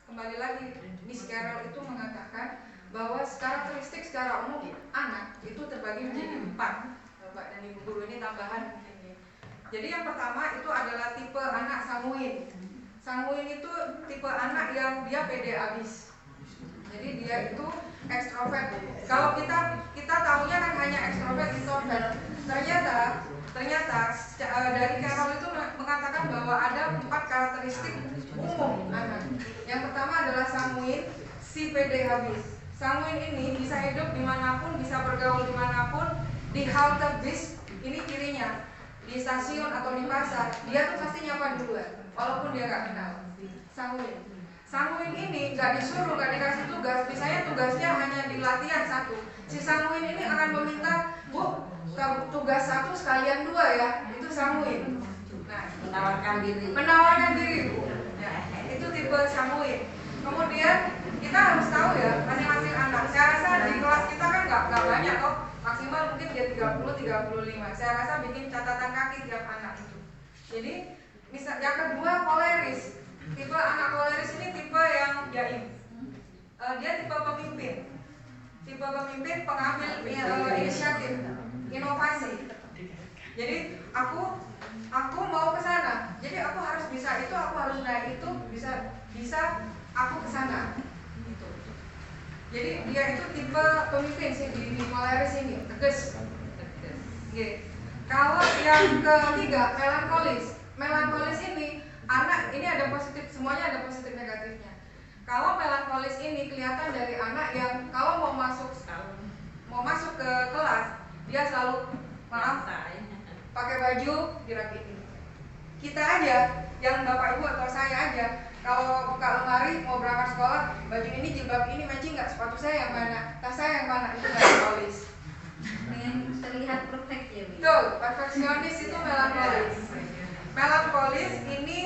kembali lagi Miss Carol itu mengatakan bahwa karakteristik secara umum anak itu terbagi menjadi 4. Bapak dan Ibu guru ini tambahan mungkin. Jadi yang pertama itu adalah tipe anak sanguin. Sanguin itu tipe anak yang dia pede abis. Jadi dia itu ekstrovert. Kalau kita tahunya kan hanya ekstrovert, introvert. Ternyata dari Carol itu mengatakan bahwa ada 4 karakteristik umum anak. Yang pertama adalah sanguin, si pede habis. Sanguin ini bisa hidup dimanapun, bisa bergaul dimanapun, di halte bis, ini kirinya, di stasiun atau di pasar, dia tuh pasti nyapa duluan, walaupun dia nggak kenal. Sanguin ini nggak disuruh, nggak dikasih tugas, misalnya tugasnya hanya di latihan 1. Si sanguin ini akan meminta, Bu, tugas 1 sekalian 2 ya, itu sanguin. Nah, menawarkan diri, Bu. Ya, itu tipe sanguin. Kemudian kita harus tahu ya, masing-masing anak. Saya rasa di kelas kita kan nggak banyak kok, maksimal mungkin dia 30-35. Saya rasa bikin catatan kaki tiap anak itu. Jadi Misal yang kedua koleris. Tipe anak koleris ini tipe yang jaim. Dia tipe pemimpin. Tipe pemimpin pengambil inisiatif, inovasi. Jadi aku mau ke sana. Jadi aku harus bisa itu, aku harus naik itu, bisa aku ke sana. Gitu. Jadi dia itu tipe pemimpin sih di koleris ini, tegas. Oke. Kalau yang ketiga melankolis. Melankolis ini anak ini ada positif, semuanya ada positif negatifnya. Kalau melankolis ini kelihatan dari anak yang kalau mau masuk ke kelas dia selalu pakai baju dirapiin. Kita aja, yang bapak ibu atau saya aja, kalau buka lemari mau berangkat sekolah, baju ini jilbab ini matching nggak, sepatu saya yang mana, tas saya yang mana, itu melankolis. Terlihat perfect ya, Bu. Betul, perfeksionis itu melankolis. Melankolis ini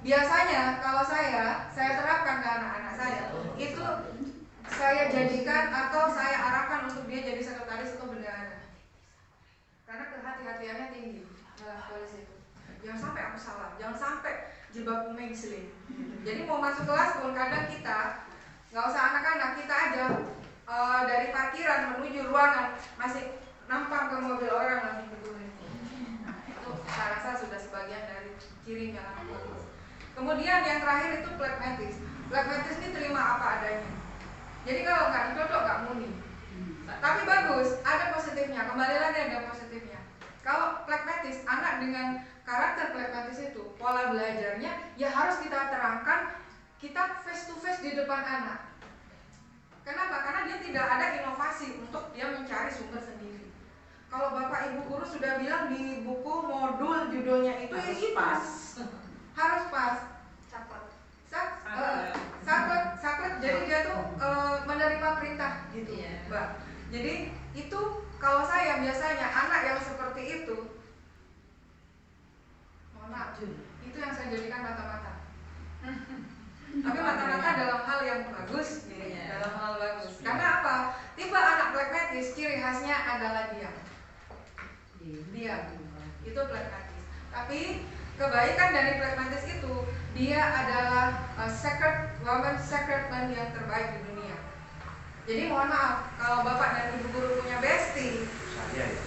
biasanya kalau saya terapkan ke anak-anak saya, itu saya jadikan atau saya arahkan untuk dia jadi sekretaris atau bendahara. Karena kehati-hatiannya tinggi melankolis itu. Jangan sampai aku salah, jangan sampai jilbabku mengsling. Jadi mau masuk kelas pun kadang kita nggak usah anak-anak, kita aja dari parkiran menuju ruangan masih nampang ke mobil orang langsung betulin. Nah, itu saya rasa sudah sebagian dari ciri melankolis. Kemudian yang terakhir itu phlegmatis. Phlegmatis ini terima apa adanya. Jadi kalau nggak dicocok nggak muni. Tapi bagus, ada positifnya. Kembali lagi ada positifnya. Kalau phlegmatis, anak dengan karakter phlegmatis itu pola belajarnya ya harus kita terangkan, kita face to face di depan anak. Kenapa? Karena dia tidak ada inovasi untuk dia mencari sumber sendiri. Kalau bapak ibu guru sudah bilang di buku modul judulnya itu ya pas, harus pas. Saklek, jadi dia tuh menerima perintah gitu, Mbak. Jadi itu kalau saya biasanya anak yang seperti itu, mohon maaf, itu yang saya jadikan mata-mata. Tapi mata-mata dalam hal yang bagus, dalam hal bagus. Karena apa? Tipe anak phlegmatis ciri khasnya adalah diam. Itu phlegmatis. Tapi kebaikan dari phlegmatis itu dia adalah secretman yang terbaik di dunia. Jadi mohon maaf kalau bapak dan ibu guru punya bestie,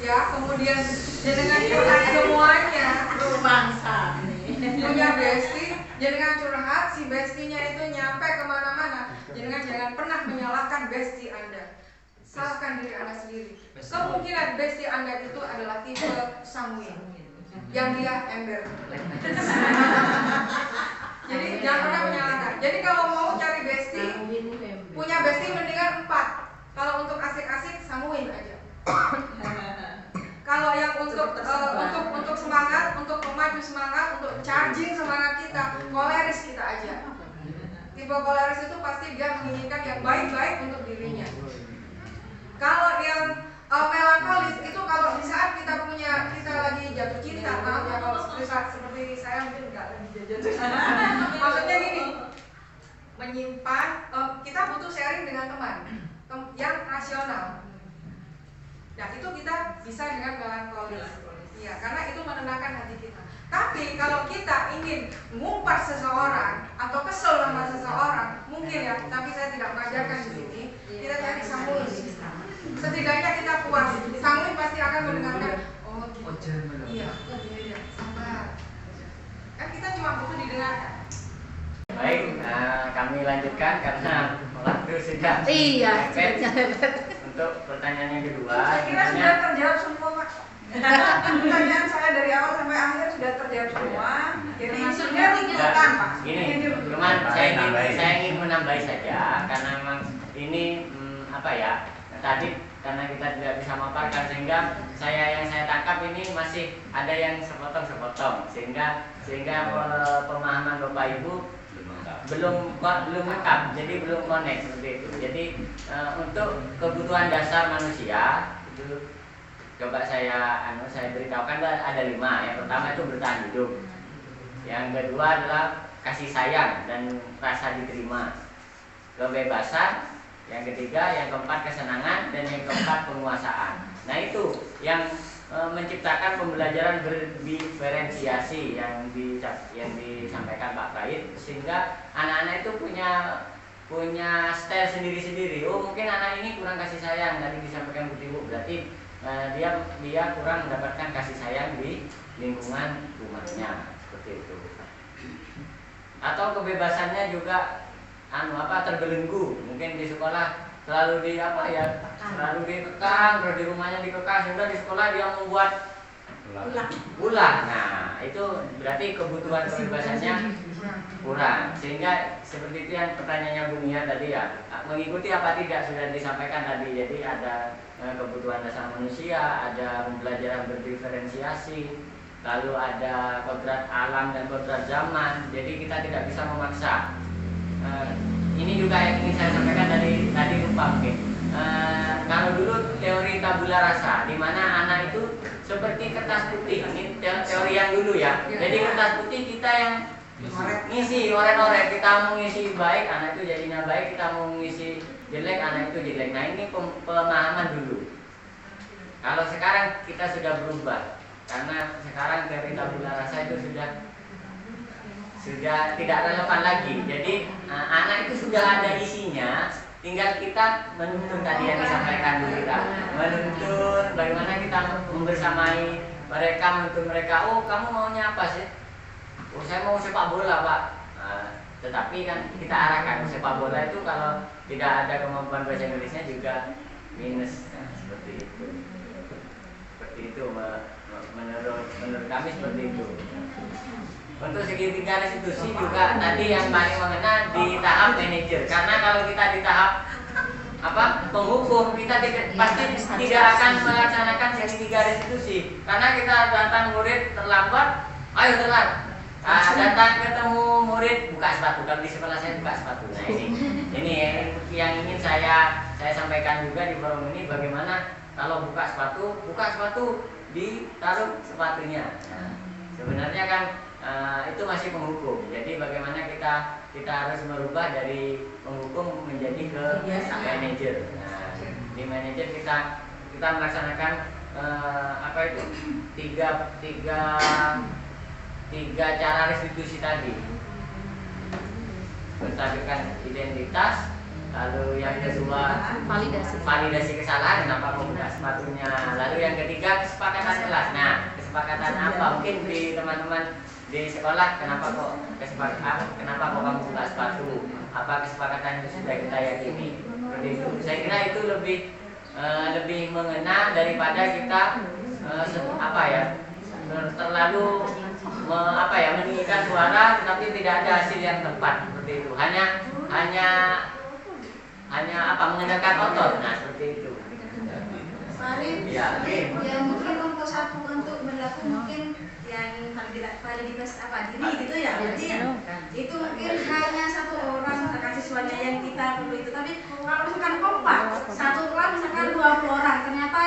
ya kemudian dengan curhat semuanya, punya bestie, dengan curhat si bestinya itu nyampe kemana-mana, jangan pernah menyalahkan bestie Anda. Salahkan diri Anda sendiri. Kemungkinan bestie Anda itu adalah tipe sanguin, yang dia ember. Jadi jangan pernah menyalahkan. Jadi kalau mau cari bestie, punya bestie mendingan 4. Kalau untuk asik-asik sanguin aja. Kalau yang untuk semangat, untuk memacu semangat, untuk charging semangat kita, koleris kita aja. Tipe koleris itu pasti dia menginginkan yang baik-baik untuk dirinya. Kalau yang melankolis itu kalau di saat kita lagi jatuh cinta, maaf ya kalau seperti saya mungkin nggak lagi jatuh cinta. Maksudnya gini, menyimpan, kita butuh sharing dengan teman yang rasional. Nah itu kita bisa dengan melankolis, ya karena itu menenangkan hati kita. Tapi kalau kita ingin ngumpat seseorang atau kesel sama seseorang, mungkin ya, tapi saya tidak mengajarkan di sini. Kita cari sanguin. Setidaknya kita puas. Sanguin pasti akan mendengarkan. Oh gitu. Iya, sabar. Kan kita cuma butuh didengarkan. Baik, kami lanjutkan karena waktu sudah mepet. Untuk pertanyaan yang kedua, saya kira sudah terjawab semua, Pak. Pertanyaan saya dari awal sampai akhir sudah terjawab semua. Jadi maksudnya bukan, Pak. Gini, cuman saya ingin menambahi saja karena memang ini tadi karena kita tidak bisa memaparkan sehingga yang saya tangkap ini masih ada yang sepotong sehingga pemahaman Bapak Ibu belum lengkap, jadi belum connect seperti itu. Jadi untuk kebutuhan dasar manusia itu coba saya beritahukan ada 5. Yang pertama itu bertahan hidup, yang kedua adalah kasih sayang dan rasa diterima, kebebasan, yang ketiga, yang keempat kesenangan, dan yang keempat penguasaan. Nah itu yang menciptakan pembelajaran berdiferensiasi yang disampaikan Pak Prait, sehingga anak-anak itu punya style sendiri-sendiri. Oh, mungkin anak ini kurang kasih sayang, tadi disampaikan Bu Ibu, berarti dia kurang mendapatkan kasih sayang di lingkungan rumahnya, seperti itu. Atau kebebasannya juga terbelenggu, mungkin di sekolah selalu selalu dikekang, terus di rumahnya dikekang, sehingga di sekolah dia membuat ulah. Nah, itu berarti kebutuhan kebebasannya kurang, sehingga seperti itu yang pertanyaannya Bu Nia tadi ya, mengikuti apa tidak sudah disampaikan tadi. Jadi ada kebutuhan dasar manusia, ada pembelajaran berdiferensiasi, lalu ada kodrat alam dan kodrat zaman. Jadi kita tidak bisa memaksa. Ini juga yang ingin saya sampaikan tadi lupa mungkin. Kalau dulu teori tabula rasa, di mana anak itu seperti kertas putih. Ini teori yang dulu ya. Jadi kertas putih kita yang ngisi oret-oret. Kita mau ngisi baik, anak itu jadinya baik. Kita mau ngisi jelek, anak itu jelek. Nah, ini pemahaman dulu. Kalau sekarang kita sudah berubah, karena sekarang teori tabula rasa itu sudah tidak relevan lagi. Jadi anak itu sudah ada isinya, tinggal kita menuntun tadi yang disampaikan Bu Lira, menuntun bagaimana kita membersamai mereka, menuntun mereka. Oh, kamu maunya apa sih? Oh, saya mau sepak bola, Pak. Tetapi kan kita arahkan sepak bola itu kalau tidak ada kemampuan bahasa Inggrisnya juga minus. Seperti itu. Seperti itu menurut kami seperti itu. Untuk segitiga restitusi juga tadi yang paling mengena di tahap manajer, karena kalau kita di tahap penghukum, kita pasti tidak akan melaksanakan segitiga restitusi, karena kita datang murid terlambat, ayo telat. Datang ketemu murid buka sepatu, kalau di sekolah saya buka sepatu. Nah, ini yang ingin saya sampaikan juga di forum ini, bagaimana kalau buka sepatu ditaruh sepatunya. Nah, sebenarnya kan itu masih penghukum. Jadi bagaimana kita harus merubah dari penghukum menjadi ke manajer. Nah, di manajer kita melaksanakan tiga cara restitusi tadi. Menstabilkan identitas, lalu yang kedua validasi kesalahan, kenapa kok buka sepatunya, lalu yang ketiga kesepakatan kelas. Nah, kesepakatan apa? Mungkin di teman-teman di sekolah, kenapa kok kamu buka sepatu? Apa kesepakatan itu sudah kita yakini? Seperti itu. Saya kira itu lebih mengena daripada kita terlalu meninggikan suara tetapi tidak ada hasil yang tepat, seperti itu. Hanya mengenakan otot. Nah, seperti itu. Ya mungkin untuk berlaku mungkin yang validitas diri gitu ya. Berarti ya itu mungkin hanya satu orang misalkan siswanya yang kita perlu itu. Tapi kalau misalkan kompak satu kelas misalkan 20 orang, ternyata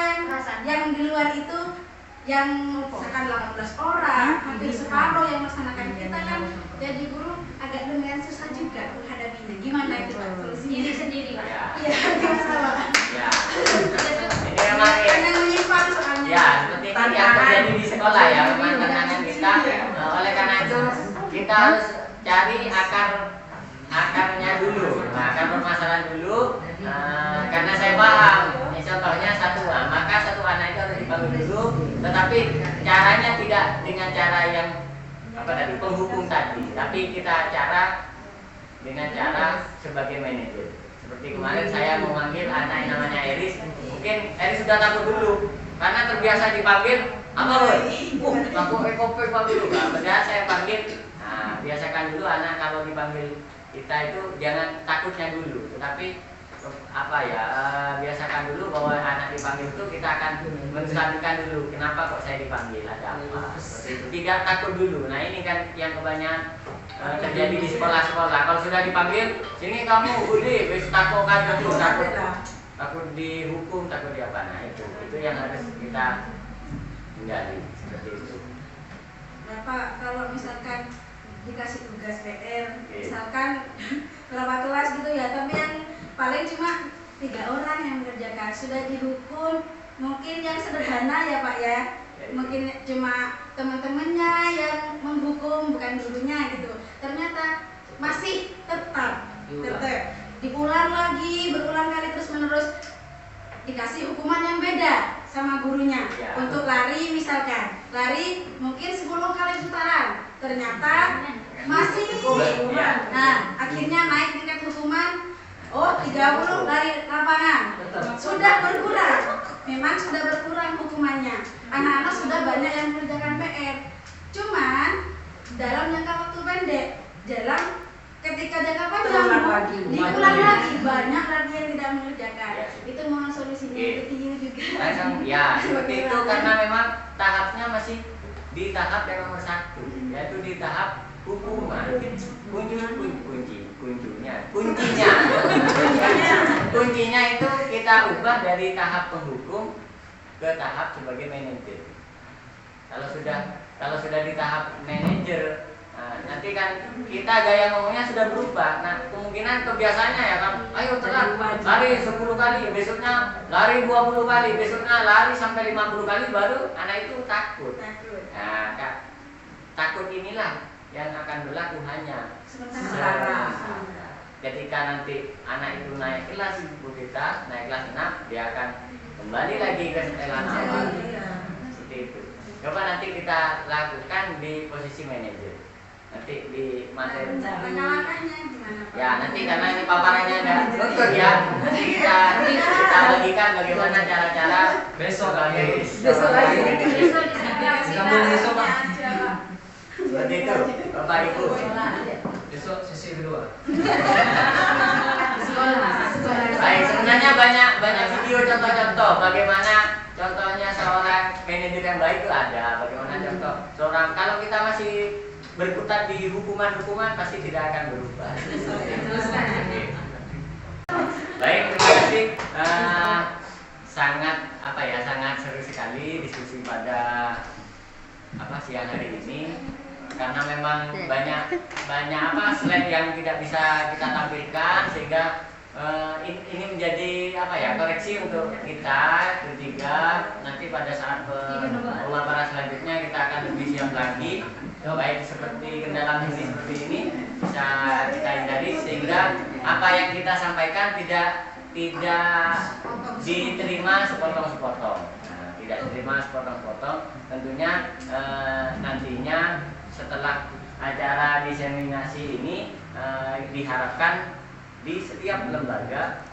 yang di luar itu yang misalkan 18 orang, hampir separuh yang melaksanakan, kita kan jadi guru agak dengan susah juga menghadapinya. Gimana itu Pak solusinya? Sendiri Pak. Iya, tidak salah. Ya. Ini memang seperti ini yang terjadi di sekolah ya, memang tantangan kita. Oleh karena itu kita harus cari akarnya dulu, akar permasalahan dulu. Karena saya paham, contohnya maka satu anak itu harus dipanggil dulu, tetapi caranya tidak dengan cara yang penghukum tadi, tapi kita dengan cara sebagai manajer. Seperti kemarin saya memanggil anak yang namanya Eris, mungkin Eris sudah takut dulu karena terbiasa dipanggil takut ekopek dulu. Padahal saya panggil, biasakan dulu anak kalau dipanggil kita itu jangan takutnya dulu, tetapi biasakan dulu bahwa anak dipanggil itu kita akan mengesampingkan dulu, kenapa kok saya dipanggil, ada apa, seperti itu. Tidak takut dulu. Nah, ini kan yang kebanyakan terjadi di sekolah-sekolah. Kalau sudah dipanggil, sini kamu Budi, takut dihukum, takut di apa. Nah, itu yang harus kita hindari, seperti itu. Nah Pak, kalau misalkan dikasih tugas PR, misalkan berapa kelas gitu ya, tapi yang paling cuma 3 orang yang mengerjakan, sudah dihukum mungkin yang sederhana ya Pak ya, mungkin cuma teman-temannya yang menghukum bukan gurunya gitu, ternyata masih tetap diulang lagi berulang kali terus menerus dikasih hukuman yang beda sama gurunya. Ya. Untuk lari misalkan, lari mungkin 10 kali putaran, ternyata masih Ya. nah akhirnya naik tingkat hukuman, oh 30 lari lapangan, sudah berkurang, memang sudah berkurang hukumannya, anak-anak sudah banyak yang mengerjakan PR, cuman dalam jangka waktu pendek, dalam ketika jangka panjang Terulang lagi. diulang lagi, banyak lagi yang tidak mengerjakan. Ya. Itu mohon solusinya Oke. ke TU juga. Ya, seperti itu karena memang tahapnya masih di tahap yang nomor 1, yaitu di tahap hukuman. Kuncinya itu kita ubah dari tahap penghukum ke tahap sebagai manajer. Kalau sudah di tahap manajer, nanti kan kita gaya ngomongnya sudah berubah. Nah, kemungkinan kebiasaannya ya kan, ayo telat, lari 10 kali, besoknya lari 20 kali, besoknya lari sampai 50 kali, baru anak itu takut. Nah, takut inilah yang akan berlaku hanya Sementara. ketika nanti anak itu naik kelas ibu kita, naik kelas 6, dia akan kembali lagi ke setelan awal. Seperti itu. Coba nanti kita lakukan di posisi manajer. Nanti di materi. Langkah-langkahnya gimana Pak? Ya, nanti karena ini paparannya ada tuntut ya. Nanti kita bagikan bagaimana cara-cara Besok sebagai Besok lagi. Besok di sekolah Sambung besok, Pak. aja, Pak. seperti itu, Bapak Ibu. besok sesi kedua. Baik, sebenarnya banyak video contoh-contoh bagaimana contohnya seorang manajer yang baik itu ada. Bagaimana contoh seorang, kalau kita masih berkutat di hukuman pasti tidak akan berubah. Baik, terima kasih. Sangat seru sekali diskusi pada siang hari ini, karena memang banyak slide yang tidak bisa kita tampilkan, sehingga ini menjadi koreksi untuk kita bertiga. Nanti pada saat pemaparan selanjutnya kita akan lebih siap lagi. Baik seperti kendala teknis seperti ini bisa kita hindari, sehingga apa yang kita sampaikan tidak diterima sepotong-sepotong. Tidak diterima sepotong-sepotong. Tentunya nantinya setelah acara diseminasi ini diharapkan di setiap lembaga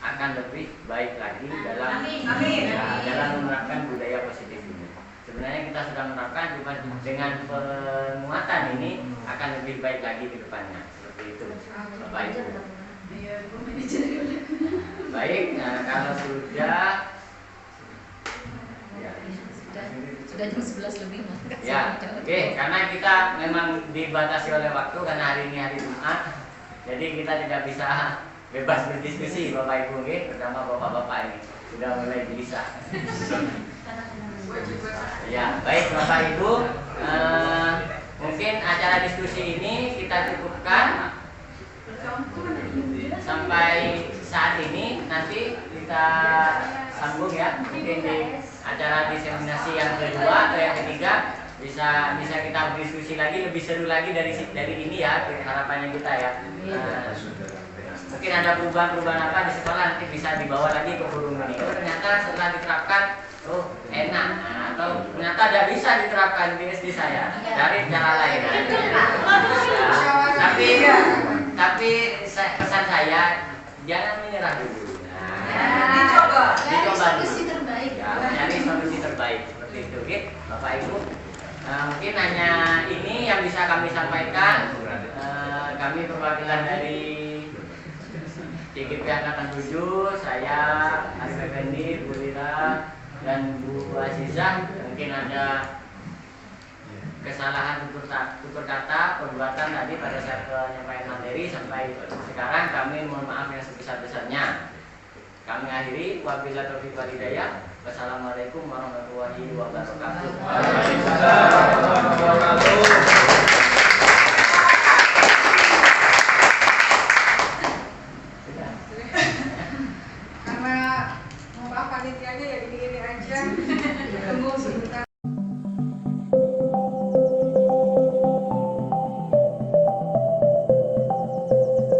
akan lebih baik lagi dalam dalam menerapkan budaya positif ini. Sebenarnya kita sudah menerapkan, cuma dengan penguatan ini akan lebih baik lagi ke depannya. Seperti itu, Bapak Ibu. Baik, kalau sudah Sudah jam 11 lebih Mas. ya, oke. Karena kita memang dibatasi oleh waktu karena hari ini hari Jumat, jadi kita tidak bisa bebas berdiskusi, Bapak Ibu, terutama bapak-bapak ini sudah mulai gelisah. Ya, baik Bapak Ibu, mungkin acara diskusi ini kita cukupkan sampai saat ini. Nanti kita sambung ya, mungkin di acara diseminasi yang kedua atau yang ketiga bisa kita berdiskusi lagi, lebih seru lagi dari ini ya, harapannya kita ya. Mungkin ada perubahan apa di sekolah, nanti bisa dibawa lagi ke forum ini. Ternyata setelah diterapkan enak, atau ternyata tidak bisa diterapkan di SD saya, cari cara lain. Tapi pesan saya, jangan menyerah dulu. Dicoba. Dicoba dulu. Solusi terbaik. Ya, cari solusi terbaik seperti itu, Bapak Ibu. Mungkin hanya ini yang bisa kami sampaikan. Kami perwakilan dari CGP Angkatan 7, saya Arif Effendi, Bu Lira, dan Bu Azizah. Mungkin ada kesalahan tutur kata, perbuatan tadi pada saat penyampaian materi. Sampai sekarang kami mohon maaf yang sebesar-besarnya. Kami akhiri, wabillahi taufiq wal hidayah. Wassalamualaikum warahmatullahi wabarakatuh. Karena mohon maaf panitianya ya ini aja ketemu